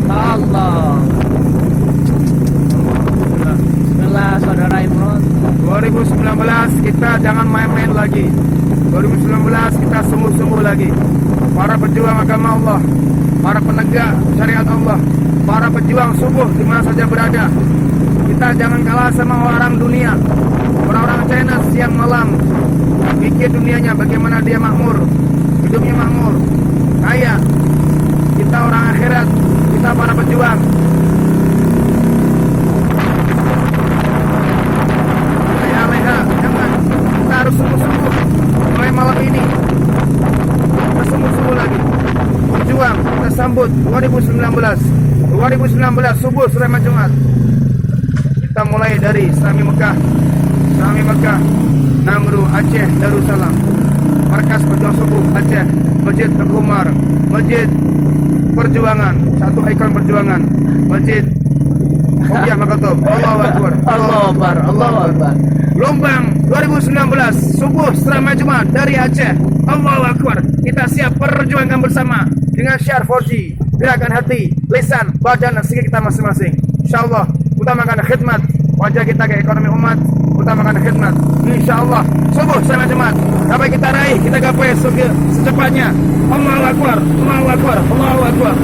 Allah. Bismillah saudara Imron. 2019 kita jangan main-main lagi. 2019 kita sungguh-sungguh lagi. Para pejuang agama Allah, para penegak syariat Allah, para pejuang subuh di mana saja berada. Kita jangan kalah sama orang dunia. Orang-orang China siang malam pikir dunianya bagaimana dia makmur, hidupnya makmur, kaya. Kita orang akhirat, kita para pejuang. Leha-leha, jangan. Kita harus sungguh-sungguh mulai malam ini. Kita sungguh-sungguh lagi. Berjuang, kita sambut 2019. 2019 subuh Sulaiman Jumat. Kita mulai dari Sami Mekah, Namru, Aceh, Darussalam, Markas Perjuangan Subuh Aceh, Masjid Teguh Umar, Masjid Perjuangan, satu ikon perjuangan, Masjid Hobiah Makatub, Allahu Akbar, Allahu Akbar, Allahu Akbar. Lombang 2019 subuh Sulaiman Jumat dari Aceh, Allahu Akbar. Kita siap perjuangkan bersama dengan syiar 4G, gerakan hati, lisan, badan, dan sikap kita masing-masing. InsyaAllah utamakan khidmat, wajah kita ke ekonomi umat, utamakan khidmat. InsyaAllah subuh Sulaiman Jumat dapat kita raih, kita gapai secepatnya. Allahu Akbar, Allahu Akbar, Allahu Akbar.